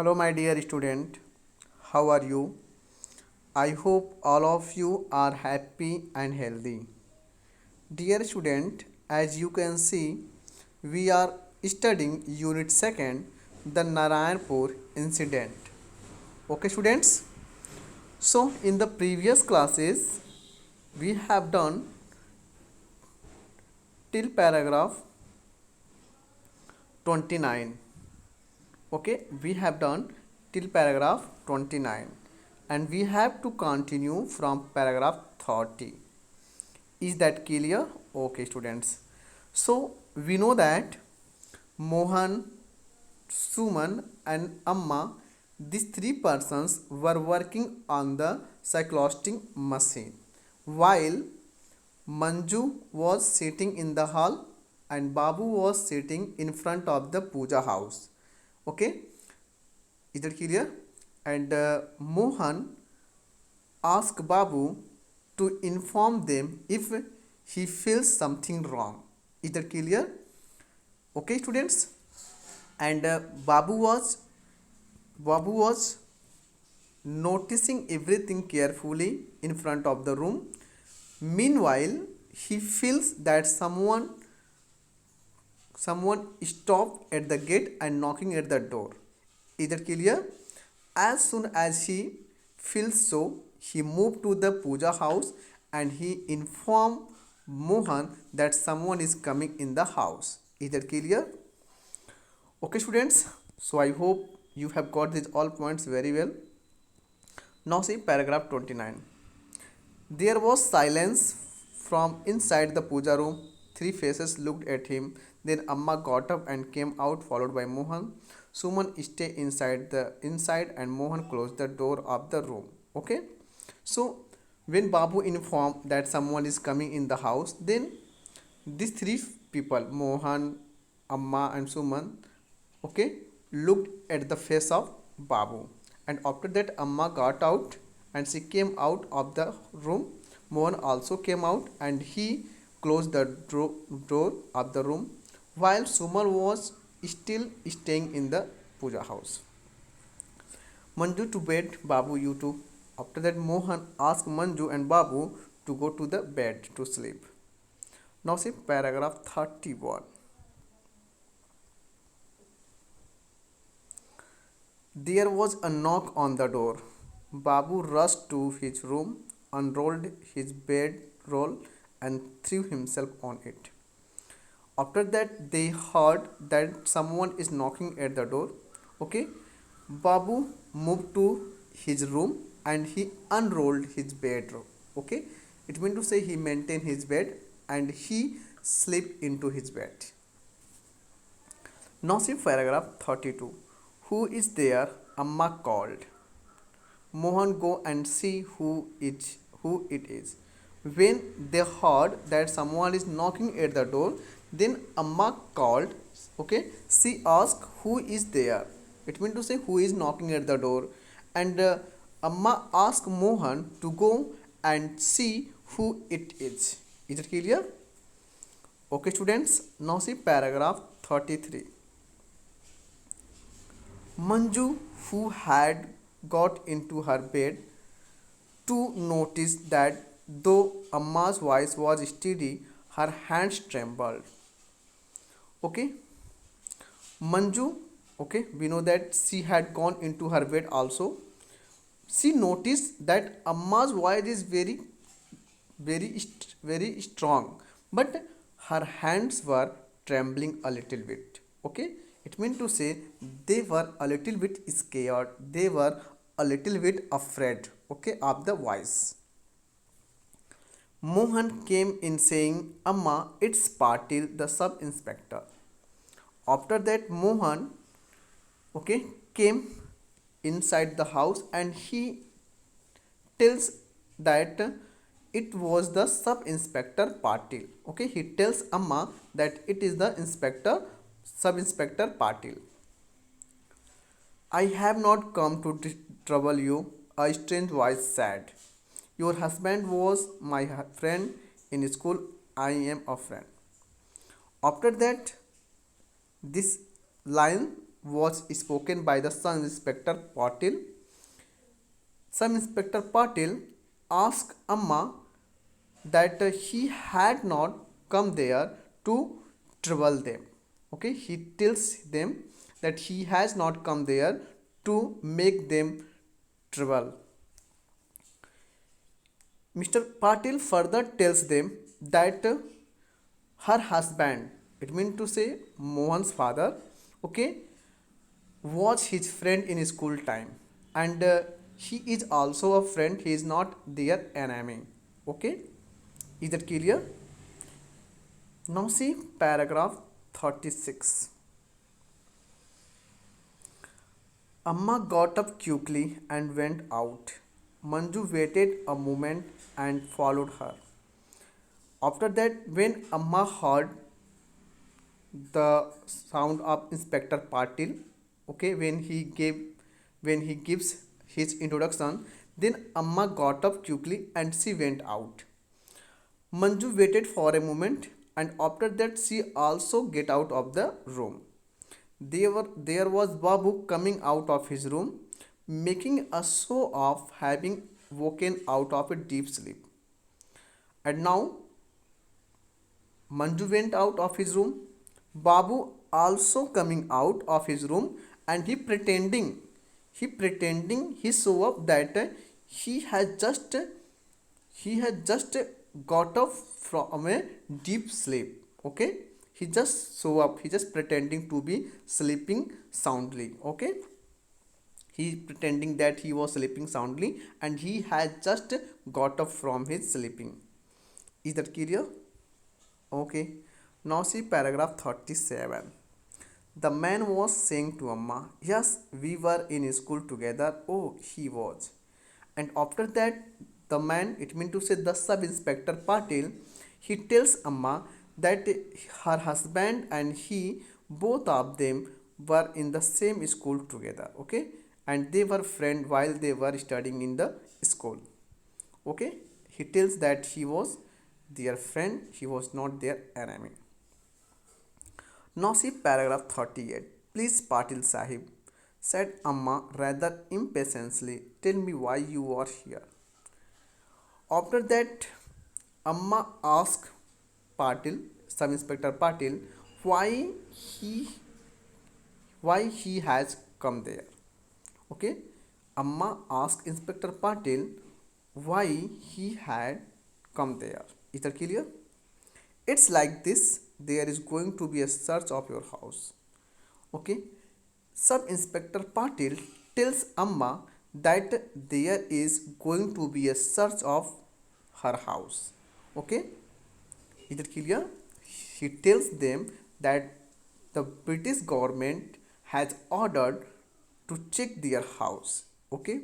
Hello, my dear student. How are you? I hope all of you are happy and healthy. Dear student, as you can see, we are studying Unit 2nd, the Narayanpur incident. Okay, students? So, in the previous classes, we have done till paragraph 29. Okay, we have done till paragraph 29 and we have to continue from paragraph 30. Is that clear? Okay, students. So we know that Mohan, Suman and Amma, these three persons were working on the cyclosting machine while Manju was sitting in the hall and Babu was sitting in front of the puja house. Okay, is that clear? And Mohan asked Babu to inform them if he feels something wrong. Is that clear? Okay, students. And Babu was noticing everything carefully in front of the room. Meanwhile, he feels that someone stopped at the gate and knocking at the door. Is that clear? As soon as he feels so, he moved to the puja house and he informed Mohan that someone is coming in the house. Is that clear? Okay, students. So I hope you have got these all points very well. Now see paragraph 29. There was silence from inside the puja room. Three faces looked at him. Then Amma got up and came out, followed by Mohan. Suman stayed inside and Mohan closed the door of the room. Okay. So when Babu informed that someone is coming in the house, then these three people, Mohan, Amma and Suman, okay, looked at the face of Babu. And after that Amma got out and she came out of the room. Mohan also came out and he closed the door of the room while Suman was still staying in the puja house. Manju to bed, Babu you too. After that Mohan asked Manju and Babu to go to the bed to sleep. Now see paragraph 31. There was a knock on the door. Babu rushed to his room, unrolled his bedroll, and threw himself on it. After that, they heard that someone is knocking at the door. Okay, Babu moved to his room and he unrolled his bedroll. Okay, it means to say he maintained his bed and he slept into his bed. Now see paragraph 32. Who is there? Amma called. Mohan go and see who it is. When they heard that someone is knocking at the door, then Amma called. Okay, she asked who is there. It means to say who is knocking at the door, and Amma asked Mohan to go and see who it is. Is it clear? Okay, students. Now see paragraph 33. Manju, who had got into her bed, to notice that though Amma's voice was steady, her hands trembled. Okay, Manju, okay, we know that she had gone into her bed also. She noticed that Amma's voice is very strong, but her hands were trembling a little bit. Okay, it means to say they were a little bit scared, they were a little bit afraid, okay, of the voice. Mohan came in saying, Amma, it's Patil, the sub-inspector. After that, Mohan, okay, came inside the house and he tells that it was the sub-inspector Patil. Okay, he tells Amma that it is the sub-inspector Patil. I have not come to trouble you, a strange voice said. Your husband was my friend in school. I am a friend. After that, this line was spoken by the Sub Inspector Patil. Sub Inspector Patil asked Amma that he had not come there to trouble them. Okay, he tells them that he has not come there to make them trouble. Mr. Patil further tells them that her husband, it means to say Mohan's father, okay, was his friend in school time, and he is also a friend, he is not their enemy. Okay, is that clear? Now see paragraph 36. Amma got up quickly and went out. Manju waited a moment and followed her. After that, when Amma heard the sound of Inspector Patil, okay, when he gives his introduction, then Amma got up quickly and she went out. Manju waited for a moment and after that she also get out of the room. There was Babu coming out of his room, making a show of having woken out of a deep sleep. And now Manju went out of his room. Babu also coming out of his room and he show up that he has just he had just got up from a deep sleep. Okay, he just show up, he just pretending to be sleeping soundly. Okay, he pretending that he was sleeping soundly and he had just got up from his sleeping. Is that clear? Okay, now see paragraph 37. The man was saying to Amma, yes, we were in school together. Oh, he was. And after that, the man, it means to say the sub inspector Patil, he tells Amma that her husband and he, both of them, were in the same school together. Okay, and they were friends while they were studying in the school. Okay, he tells that he was their friend, he was not their enemy. Now see paragraph 38. Please, Patil Sahib, said Amma rather impatiently, tell me why you are here. After that, Amma asked Patil, Sub Inspector Patil, why he he has come there. Okay, Amma asked Inspector Patil why he had come there. Is that clear? It's like this, there is going to be a search of your house. Okay, Sub Inspector Patil tells Amma that there is going to be a search of her house. Okay, is it clear? He tells them that the British government has ordered to check their house. Okay,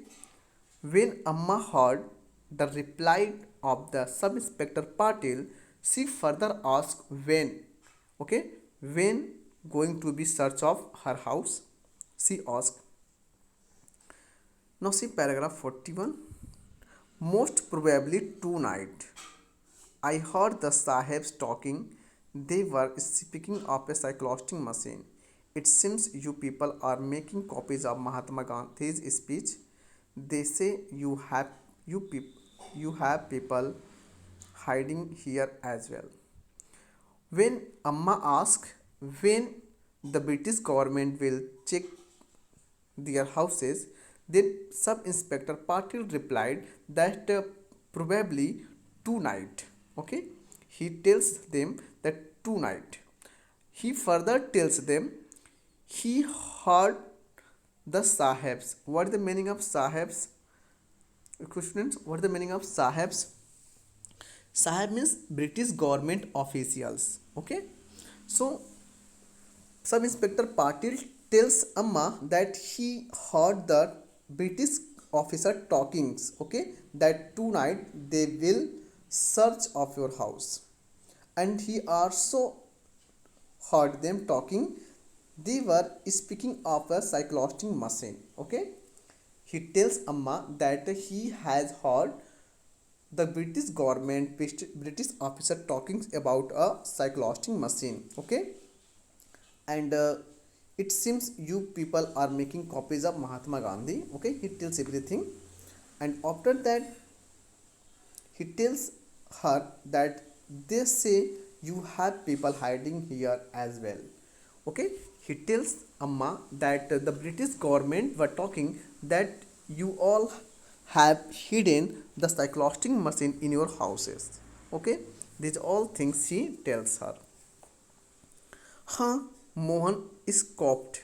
when Amma heard the reply of the Sub Inspector Patil, she further asked when. Okay, when going to be search of her house? She asked. Now see paragraph 41. Most probably tonight. I heard the Sahibs talking. They were speaking of a cyclosting machine. It seems you people are making copies of Mahatma Gandhi's speech. They say you have people hiding here as well. When Amma asked when the British government will check their houses, then Sub Inspector Patil replied that probably tonight. Okay, he tells them that tonight. He further tells them he heard the Sahibs. What is the meaning of Sahibs? Students, what is the meaning of Sahibs? Sahib means British government officials. Okay, so Sub Inspector Patil tells Amma that he heard the British officer talkings. Okay, that tonight they will search of your house, and he also heard them talking. They were speaking of a cyclosting machine. Okay, he tells Amma that he has heard the British government, British officer talking about a cyclosting machine. Okay, and it seems you people are making copies of Mahatma Gandhi. Okay, he tells everything, and after that he tells her that they say you have people hiding here as well. Okay, he tells Amma that the British government were talking that you all have hidden the cyclosting machine in your houses. Okay, these all things she tells her. Huh, Mohan is scoffed.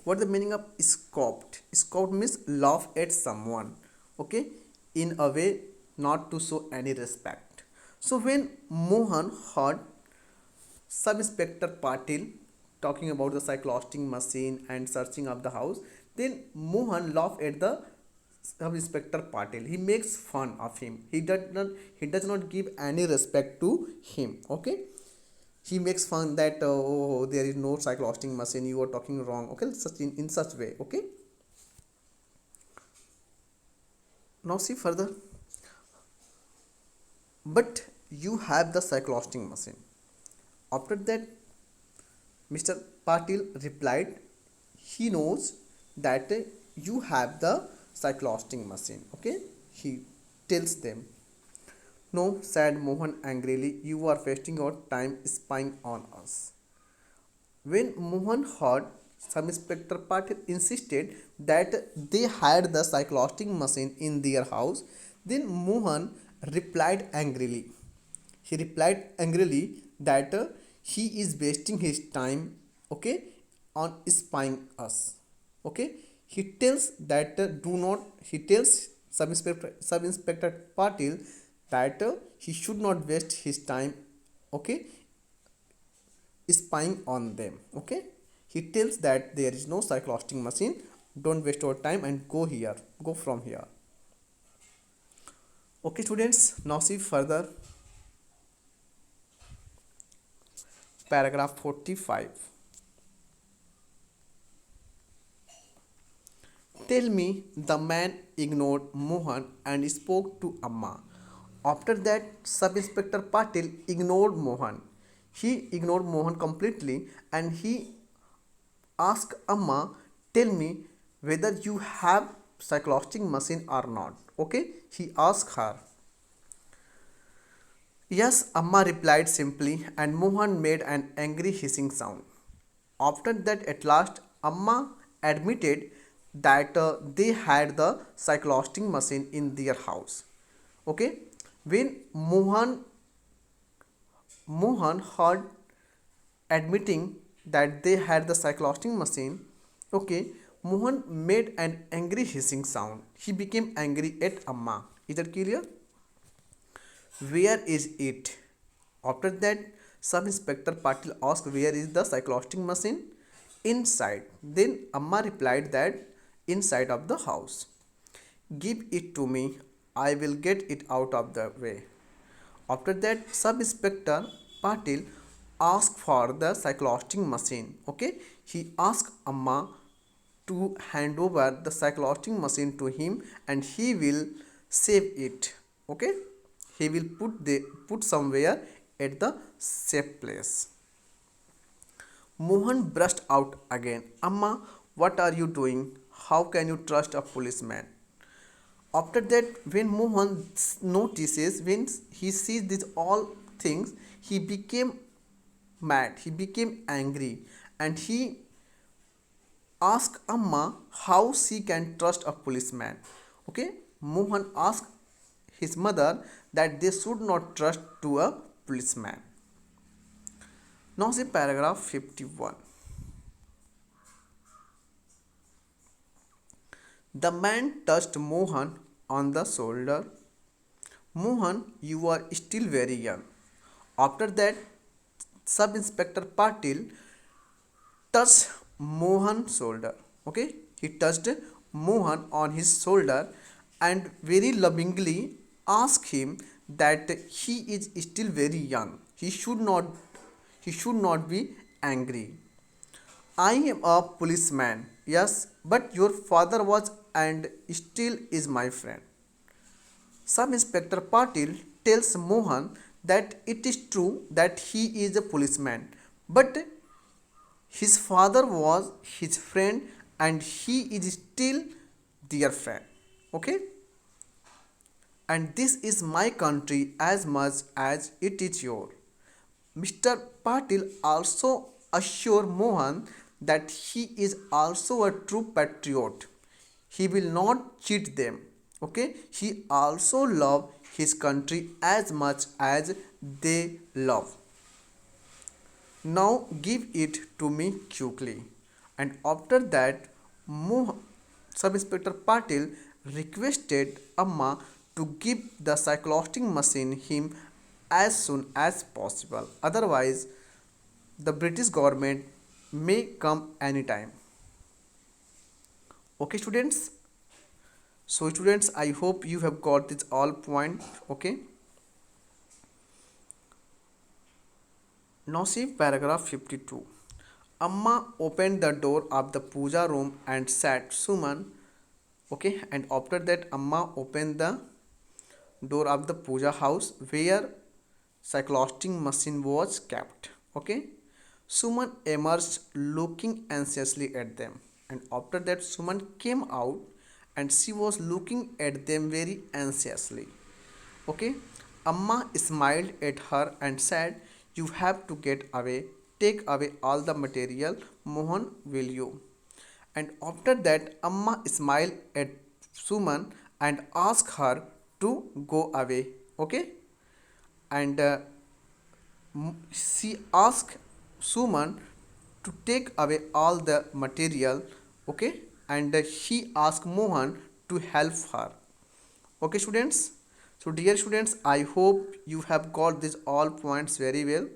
What the meaning of scoffed? Scoffed means laugh at someone. Okay, in a way not to show any respect. So when Mohan heard Sub Inspector Patil talking about the cyclosting machine and searching of the house, then Mohan laughed at the Sub Inspector Patil. He makes fun of him. He does not give any respect to him. Okay, he makes fun that oh, there is no cyclosting machine, you are talking wrong. Okay, such in such way. Okay, now see further. But you have the cyclosting machine. After that, Mr. Patil replied, he knows that you have the cyclosting machine. Okay, he tells them. No, said Mohan angrily, you are wasting your time spying on us. When Mohan heard Sub Inspector Patil insisted that they had the cyclosting machine in their house, then Mohan replied angrily. He replied angrily that he is wasting his time, okay, on spying us. Okay, he tells that do not. He tells Sub Inspector Patil that he should not waste his time, okay, spying on them. Okay, he tells that there is no cyclosting machine, don't waste your time and go from here. Okay students, now see further paragraph 45. Tell me, the man ignored Mohan and spoke to Amma. After that, Sub Inspector Patil ignored Mohan. He ignored Mohan completely and he asked Amma, tell me whether you have cyclosting machine or not. Okay, he asked her. Yes, Amma replied simply, and Mohan made an angry hissing sound. After that, at last, Amma admitted that they had the cyclosting machine in their house. Okay, when Mohan heard admitting that they had the cyclosting machine, okay, Mohan made an angry hissing sound. He became angry at Amma. Is that clear? Where is it? After that, Sub Inspector Patil asked, where is the cyclosting machine? Inside. Then Amma replied that inside of the house. Give it to me. I will get it out of the way. After that, Sub Inspector Patil asked for the cyclosting machine. Okay, he asked Amma to hand over the cyclosting machine to him and he will save it. Okay, he will put somewhere at the safe place. Mohan burst out again. Amma, what are you doing? How can you trust a policeman? After that, when Mohan notices, when he sees these all things, he became mad, he became angry, and he asked Amma how she can trust a policeman. Okay, Mohan asked his mother that they should not trust to a policeman. Now see paragraph 51. The man touched Mohan on the shoulder. Mohan, you are still very young. After that, Sub Inspector Patil touched Mohan's shoulder. Okay, he touched Mohan on his shoulder and very lovingly asked him that he is still very young. He should not be angry. I am a policeman, yes, but your father was and still is my friend. Sub Inspector Patil tells Mohan that it is true that he is a policeman, but His father was his friend and he is still their friend. Okay? And this is my country as much as it is yours. Mr. Patil also assured Mohan that he is also a true patriot. He will not cheat them. Okay? He also love his country as much as they love. Now give it to me quickly. And after that, Sub Inspector Patil requested Amma to give the cyclosting machine him as soon as possible. Otherwise, the British government may come anytime. Okay, students. So, students, I hope you have got this all point. Okay. Now see paragraph 52. Amma opened the door of the puja room and said, Suman. Okay, and after that, Amma opened the door of the puja house where cyclosting machine was kept. Okay, Suman emerged looking anxiously at them, and after that, Suman came out and she was looking at them very anxiously. Okay, Amma smiled at her and said, You have to get away, take away all the material. Mohan, will you? And after that, Amma smiled at Suman and asked her to go away. Okay, and she asked Suman to take away all the material. Okay, and he asked Mohan to help her. Okay, students. So dear students, I hope you have got these all points very well.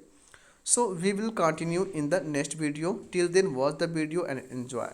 So we will continue in the next video. Till then, watch the video and enjoy.